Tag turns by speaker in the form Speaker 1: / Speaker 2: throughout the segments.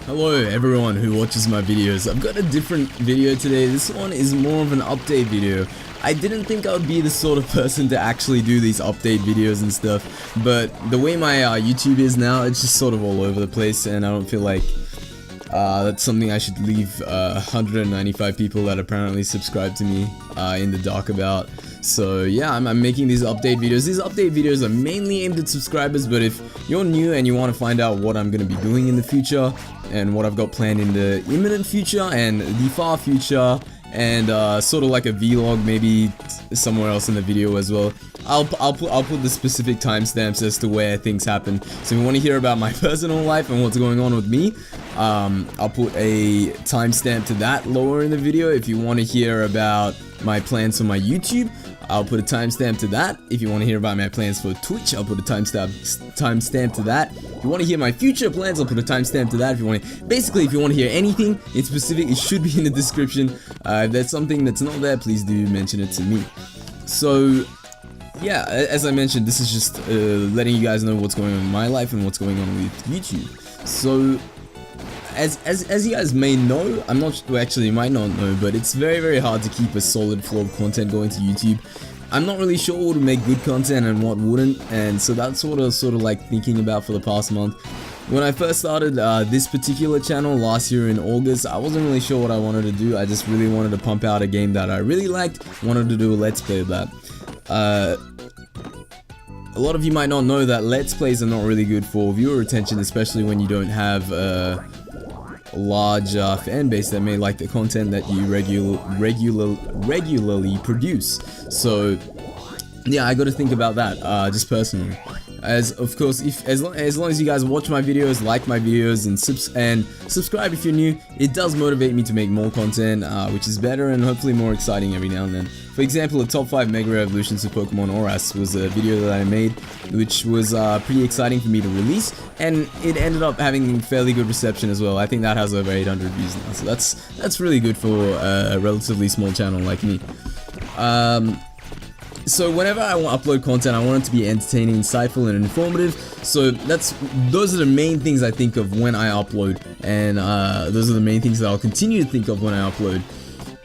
Speaker 1: Hello everyone who watches my videos. I've got a different video today. This one is more of an update video. I didn't think I would be the sort of person to actually do these update videos and stuff, but the way my YouTube is now, it's just sort of all over the place, and I don't feel like that's something I should leave 195 people that apparently subscribe to me in the dark about. So yeah, I'm making these update videos. These update videos are mainly aimed at subscribers, but if you're new and you want to find out what I'm going to be doing in the future and what I've got planned in the imminent future and the far future, and sort of like a vlog maybe somewhere else in the video as well, I'll put the specific timestamps as to where things happen. So if you want to hear about my personal life and what's going on with me, I'll put a timestamp to that lower in the video. If you want to hear about my plans for my YouTube, I'll put a timestamp to that. If you want to hear about my plans for Twitch, I'll put a timestamp to that. If you want to hear my future plans, I'll put a timestamp to that. If you want to, basically, if you want to hear anything in specific, it should be in the description. If there's something that's not there, please do mention it to me. So yeah, as I mentioned, this is just letting you guys know what's going on in my life and what's going on with YouTube. So as you guys may know, I'm not well, actually you might not know, but it's very hard to keep a solid flow of content going to YouTube. I'm not really sure what would make good content and what wouldn't, and so that's what I was sort of like thinking about for the past month. When I first started this particular channel last year in August, I wasn't really sure what I wanted to do. I just really wanted to pump out a game that I really liked, wanted to do a let's play of that. A lot of you might not know that let's plays are not really good for viewer retention, especially when you don't have a large fan base that may like the content that you regularly produce. So yeah, I got to think about that just personally. As of course, as long as you guys watch my videos, like my videos, and subscribe if you're new, it does motivate me to make more content, which is better and hopefully more exciting every now and then. For example, the top 5 Mega Evolutions of Pokemon Oras was a video that I made, which was pretty exciting for me to release, and it ended up having fairly good reception as well. I think that has over 800 views now, so that's really good for a relatively small channel like me. So whenever I want to upload content, I want it to be entertaining, insightful, and informative. So those are the main things I think of when I upload, and those are the main things that I'll continue to think of when I upload.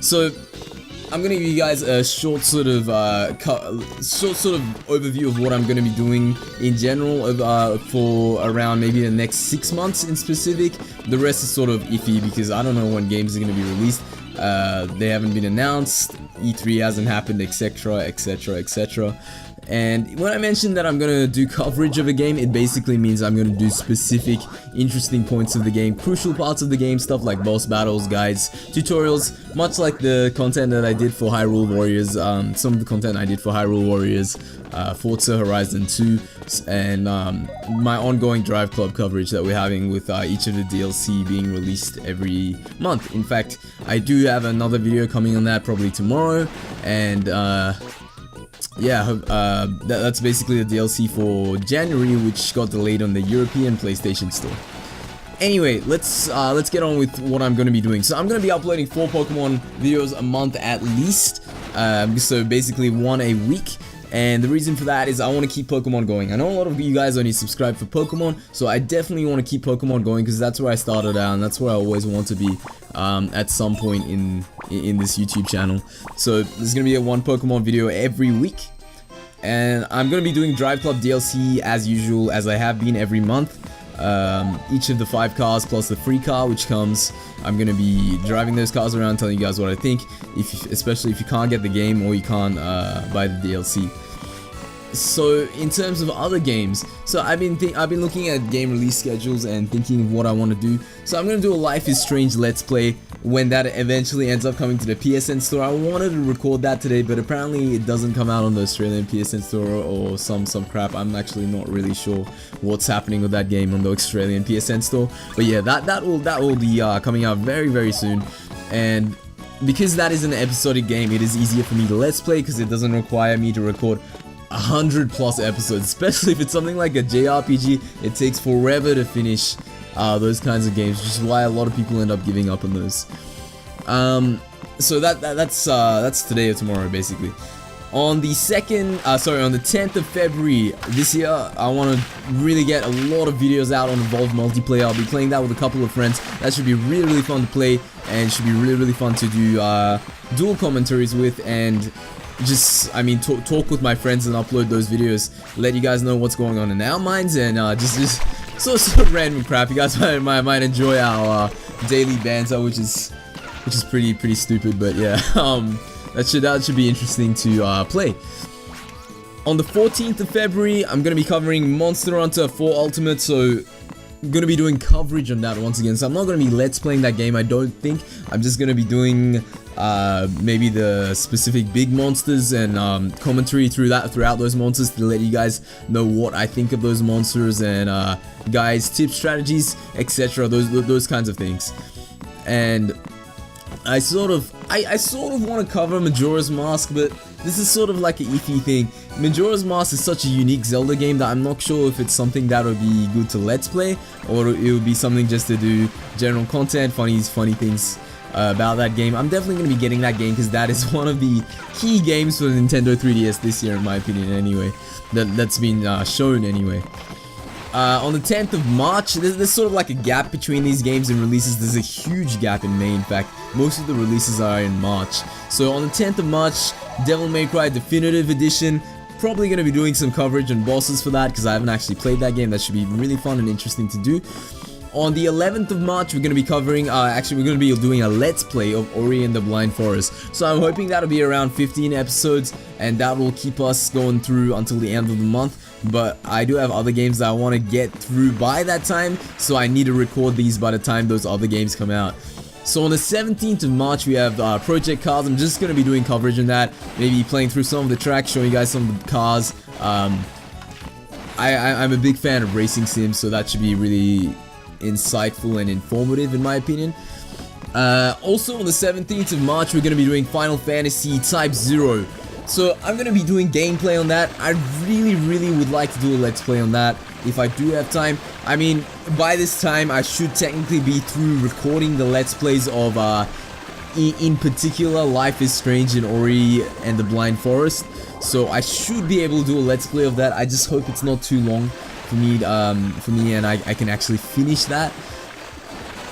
Speaker 1: So I'm gonna give you guys a short sort of overview of what I'm gonna be doing in general for around maybe the next 6 months in specific. The rest is sort of iffy because I don't know when games are gonna be released. They haven't been announced, E3 hasn't happened, etc, etc, etc. And when I mentioned that I'm gonna do coverage of a game, it basically means I'm gonna do specific interesting points of the game, crucial parts of the game, stuff like boss battles, guides, tutorials, much like the content that I did for Hyrule Warriors, some of the content I did for Hyrule Warriors, Forza Horizon 2, and my ongoing Drive Club coverage that we're having with each of the DLC being released every month. In fact, I do have another video coming on that probably tomorrow, and yeah, that's basically the DLC for January, which got delayed on the European PlayStation Store. Anyway, let's get on with what I'm going to be doing. So I'm going to be uploading 4 Pokemon videos a month at least, so basically 1 a week. And the reason for that is I want to keep Pokemon going. I know a lot of you guys only subscribe for Pokemon, so I definitely want to keep Pokemon going because that's where I started out and that's where I always want to be at some point in this YouTube channel. So there's going to be a 1 Pokemon video every week. And I'm going to be doing Drive Club DLC as usual, as I have been every month. Each of the 5 cars plus the free car which comes, I'm going to be driving those cars around, telling you guys what I think, especially if you can't get the game or you can't buy the DLC. So in terms of other games, so I've been looking at game release schedules and thinking of what I want to do. So I'm going to do a Life is Strange Let's Play when that eventually ends up coming to the PSN store. I wanted to record that today, but apparently it doesn't come out on the Australian PSN store or some crap. I'm actually not really sure what's happening with that game on the Australian PSN store. But yeah, that will be coming out very soon. And because that is an episodic game, it is easier for me to let's play because it doesn't require me to record 100+ episodes, especially if it's something like a JRPG. It takes forever to finish those kinds of games, which is why a lot of people end up giving up on those. So that's today or tomorrow basically. On the 10th of February this year, I want to really get a lot of videos out on Evolve multiplayer. I'll be playing that with a couple of friends. That should be really, really fun to play, and should be really, really fun to do dual commentaries with, and just, I mean, talk with my friends and upload those videos, let you guys know what's going on in our minds, and just sort of random crap. You guys might enjoy our daily banter, which is pretty stupid, but yeah, that should be interesting to play. On the 14th of February, I'm gonna be covering Monster Hunter 4 Ultimate, so I'm gonna be doing coverage on that once again. So I'm not gonna be let's playing that game, I don't think. I'm just gonna be doing maybe the specific big monsters and commentary throughout those monsters to let you guys know what I think of those monsters and guys, tips, strategies, etc. Those kinds of things. And I sort of want to cover Majora's Mask, but this is sort of like an iffy thing. Majora's Mask is such a unique Zelda game that I'm not sure if it's something that would be good to let's play, or it would be something just to do general content, funny things about that game. I'm definitely going to be getting that game because that is one of the key games for the Nintendo 3DS this year, in my opinion, anyway. That's been shown anyway. On the 10th of March, there's sort of like a gap between these games and releases. There's a huge gap in May, in fact. Most of the releases are in March. So on the 10th of March, Devil May Cry Definitive Edition. Probably going to be doing some coverage on bosses for that because I haven't actually played that game. That should be really fun and interesting to do. On the 11th of March, we're going to be covering, we're going to be doing a Let's Play of Ori and the Blind Forest. So I'm hoping that'll be around 15 episodes, and that will keep us going through until the end of the month. But I do have other games that I want to get through by that time, so I need to record these by the time those other games come out. So on the 17th of March, we have Project Cars. I'm just going to be doing coverage on that, maybe playing through some of the tracks, showing you guys some of the cars. I'm a big fan of racing sims, so that should be really insightful and informative in my opinion. Also on the 17th of March, we're going to be doing Final Fantasy Type 0. So I'm going to be doing gameplay on that. I really would like to do a let's play on that if I do have time. I mean, by this time I should technically be through recording the let's plays of in particular Life is Strange and Ori and the Blind Forest. So I should be able to do a let's play of that. I just hope it's not too long for me and I can actually finish that.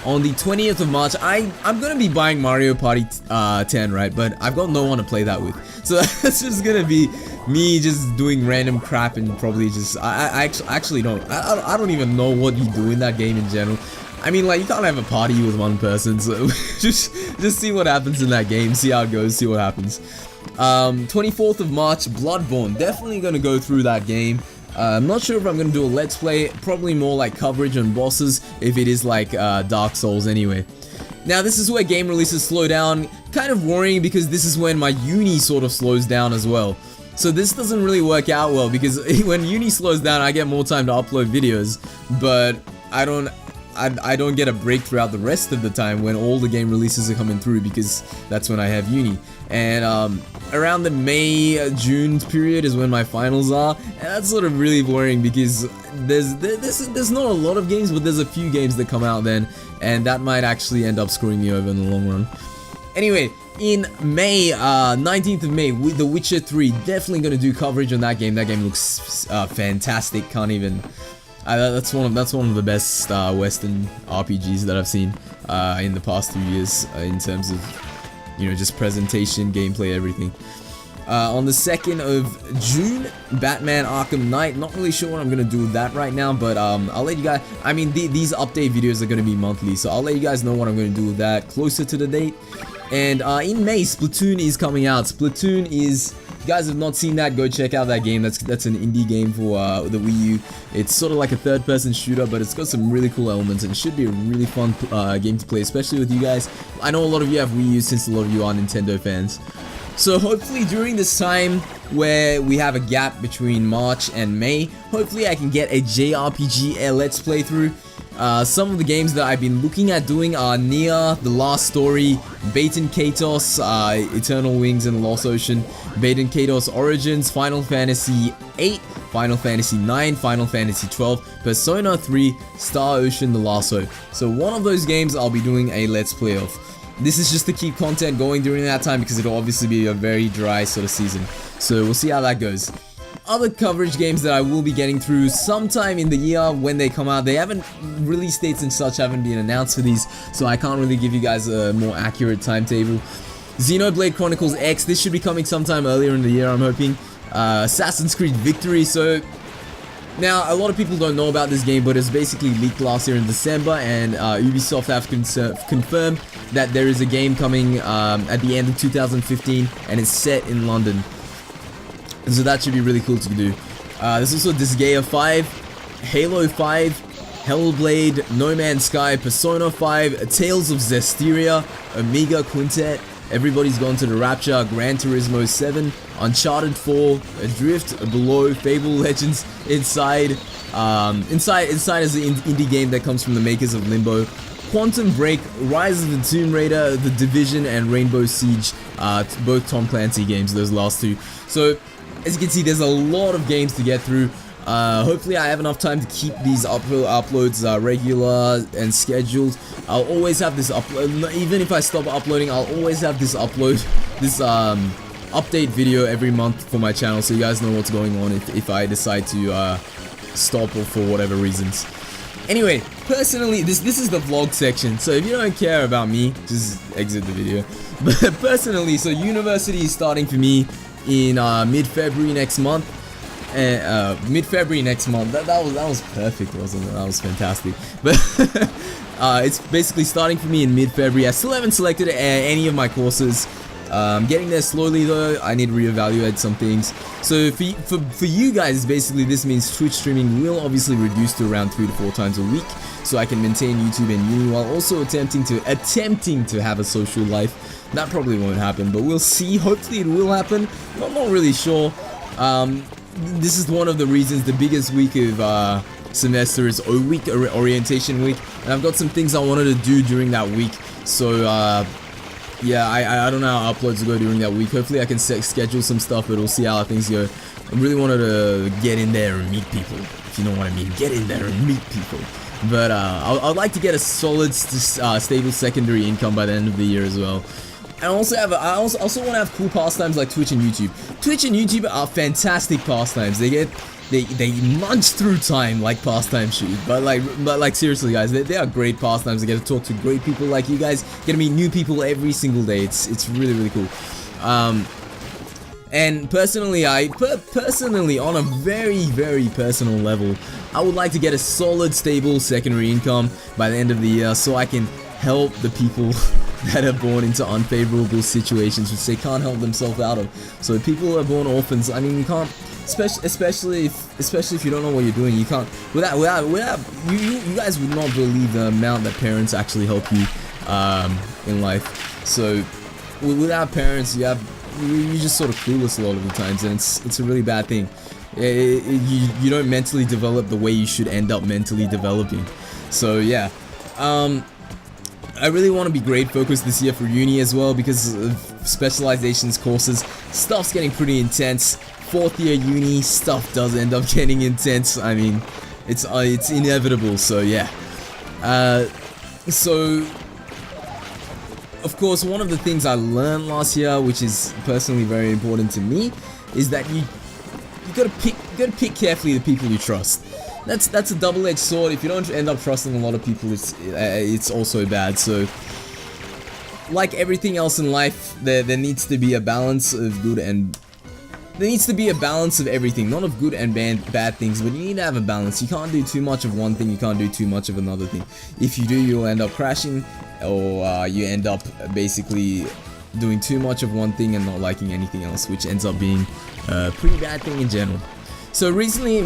Speaker 1: On the 20th of March, I'm gonna be buying Mario Party 10, right? But I've got no one to play that with, so that's just gonna be me just doing random crap and probably just I actually don't even know what you do in that game in general. I mean, like, you can't have a party with one person, so just see what happens in that game, see how it goes, see what happens. 24th of March, Bloodborne. Definitely gonna go through that game. I'm not sure if I'm gonna do a let's play, probably more like coverage on bosses if it is like Dark Souls anyway. Now this is where game releases slow down, kind of worrying because this is when my uni sort of slows down as well. So this doesn't really work out well because when uni slows down I get more time to upload videos, but I don't get a break throughout the rest of the time when all the game releases are coming through because that's when I have uni. And around the May-June period is when my finals are, and that's sort of really worrying because there's not a lot of games, but there's a few games that come out then, and that might actually end up screwing me over in the long run. Anyway, in May, 19th of May, with The Witcher 3, definitely gonna do coverage on that game. That game looks fantastic. Can't even. That's one of the best Western RPGs that I've seen in the past 2 years in terms of, you know, just presentation, gameplay, everything. On the 2nd of June, Batman Arkham Knight. Not really sure what I'm gonna do with that right now, but I'll let you guys. I mean, these update videos are gonna be monthly, so I'll let you guys know what I'm gonna do with that closer to the date. And in May, Splatoon is coming out. Splatoon is. If you guys have not seen that, go check out that game. That's an indie game for the Wii U. It's sort of like a third-person shooter, but it's got some really cool elements, and it should be a really fun game to play, especially with you guys. I know a lot of you have Wii U since a lot of you are Nintendo fans. So hopefully during this time where we have a gap between March and May, hopefully I can get a JRPG Let's Play through. Some of the games that I've been looking at doing are Nier, The Last Story, Baten Kaitos, Eternal Wings and the Lost Ocean, Baten Kaitos Origins, Final Fantasy VIII, Final Fantasy IX, Final Fantasy XII, Persona 3, Star Ocean: The Last Hope. So one of those games I'll be doing a Let's Play of. This is just to keep content going during that time because it'll obviously be a very dry sort of season. So we'll see how that goes. Other coverage games that I will be getting through sometime in the year when they come out. They haven't, release dates and such haven't been announced for these, so I can't really give you guys a more accurate timetable. Xenoblade Chronicles X, this should be coming sometime earlier in the year, I'm hoping. Assassin's Creed Victory, so now a lot of people don't know about this game, but it's basically leaked last year in December, and Ubisoft have confirmed that there is a game coming at the end of 2015, and it's set in London. So that should be really cool to do. There's also Disgaea 5, Halo 5, Hellblade, No Man's Sky, Persona 5, Tales of Zestiria, Amiga Quintet, Everybody's Gone to the Rapture, Gran Turismo 7, Uncharted 4, Adrift, Below, Fable Legends, Inside. Inside is the indie game that comes from the makers of Limbo. Quantum Break, Rise of the Tomb Raider, The Division, and Rainbow Siege, both Tom Clancy games, those last two. So, as you can see, there's a lot of games to get through. Hopefully I have enough time to keep these uploads regular and scheduled. I'll always have this upload, even if I stop uploading, I'll always have this update video every month for my channel, so you guys know what's going on if I decide to stop or for whatever reasons. Anyway, personally, this is the vlog section, so if you don't care about me, just exit the video. But personally, so university is starting for me in mid-February next month. Mid-February next month. That was perfect, wasn't it? That was fantastic. But it's basically starting for me in mid-February. I still haven't selected any of my courses. Getting there slowly though. I need to reevaluate some things. So for you guys, basically this means Twitch streaming will obviously reduce to around 3 to 4 times a week, so I can maintain YouTube and uni while also attempting to have a social life. That probably won't happen, but we'll see. Hopefully it will happen. I'm not really sure. This is one of the reasons the biggest week of semester is orientation week, and I've got some things I wanted to do during that week. So yeah, I don't know how uploads will go during that week. Hopefully I can schedule some stuff, but we'll see how things go. I really wanted to get in there and meet people, if you know what I mean. Get in there and meet people. But I'd like to get a solid, stable secondary income by the end of the year as well. I also want to have cool pastimes like Twitch and YouTube. Twitch and YouTube are fantastic pastimes. They munch through time like pastime shoot. But like seriously guys, they are great pastimes. I get to talk to great people like you guys. Get to meet new people every single day. It's really cool. And personally, on a very personal level, I would like to get a solid, stable secondary income by the end of the year, so I can help the people that are born into unfavorable situations which they can't help themselves out of. So people who are born orphans, I mean, you can't, especially if you don't know what you're doing, you can't, without you guys would not believe the amount that parents actually help you in life. So without parents, you're just sort of clueless a lot of the times, and it's a really bad thing. You don't mentally develop the way you should end up mentally developing. So yeah, I really want to be grade focused this year for uni as well, because of specializations courses. Stuff's getting pretty intense. 4th year uni stuff does end up getting intense. I mean, it's inevitable. So yeah. So of course, one of the things I learned last year, which is personally very important to me, is that you gotta pick carefully the people you trust. That's a double-edged sword. If you don't end up trusting a lot of people, it's also bad. So, like everything else in life, there needs to be a balance of good and there needs to be a balance of everything, not of good and bad things, but you need to have a balance. You can't do too much of one thing, you can't do too much of another thing. If you do, you'll end up crashing, or you end up basically doing too much of one thing and not liking anything else, which ends up being a pretty bad thing in general. So recently,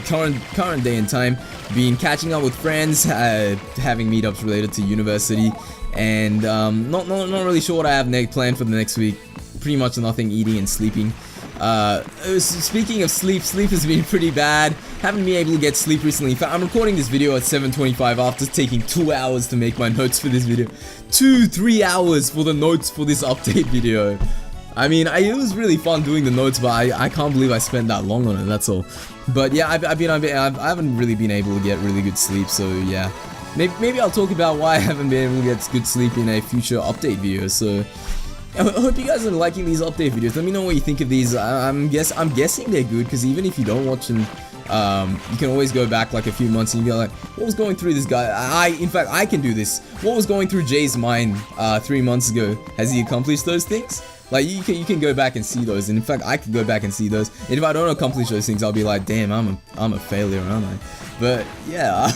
Speaker 1: current day and time, been catching up with friends, having meetups related to university, and not really sure what I have planned for the next week. Pretty much nothing, eating and sleeping. Speaking of sleep has been pretty bad. Haven't been able to get sleep recently. In fact, I'm recording this video at 7:25 after taking 2 hours to make my notes for this video. 3 hours for the notes for this update video. I mean, it was really fun doing the notes, but I can't believe I spent that long on it, that's all. But yeah, I haven't really been able to get really good sleep, so yeah. Maybe I'll talk about why I haven't been able to get good sleep in a future update video. So I hope you guys are liking these update videos. Let me know what you think of these. I'm guessing they're good, because even if you don't watch them, you can always go back like a few months and you go like, what was going through this guy? In fact, I can do this. What was going through Jay's mind 3 months ago? Has he accomplished those things? Like, you can go back and see those, and in fact, I can go back and see those. And if I don't accomplish those things, I'll be like, damn, I'm a failure, aren't I? But yeah,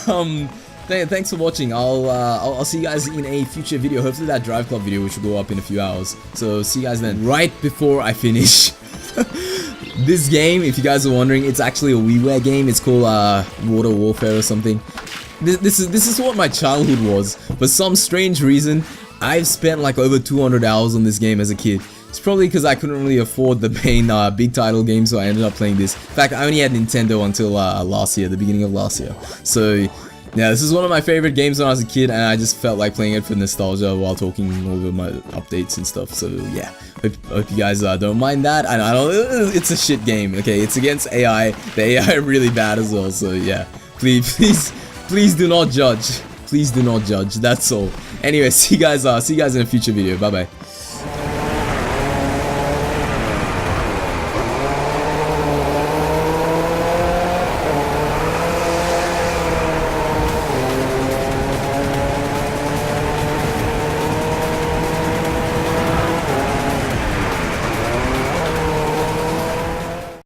Speaker 1: thanks for watching. I'll see you guys in a future video. Hopefully that Drive Club video, which will go up in a few hours. So see you guys then. Right before I finish, this game, if you guys are wondering, it's actually a WiiWare game. It's called Water Warfare or something. This is what my childhood was. For some strange reason, I've spent like over 200 hours on this game as a kid. It's probably because I couldn't really afford the main big title game, so I ended up playing this. In fact, I only had Nintendo until last year, the beginning of last year. So yeah, this is one of my favorite games when I was a kid, and I just felt like playing it for nostalgia while talking over my updates and stuff. So yeah, hope you guys don't mind that. I know it's a shit game. Okay, it's against AI. The AI are really bad as well. So yeah, please do not judge. Please do not judge. That's all. Anyway, see you guys in a future video. Bye bye.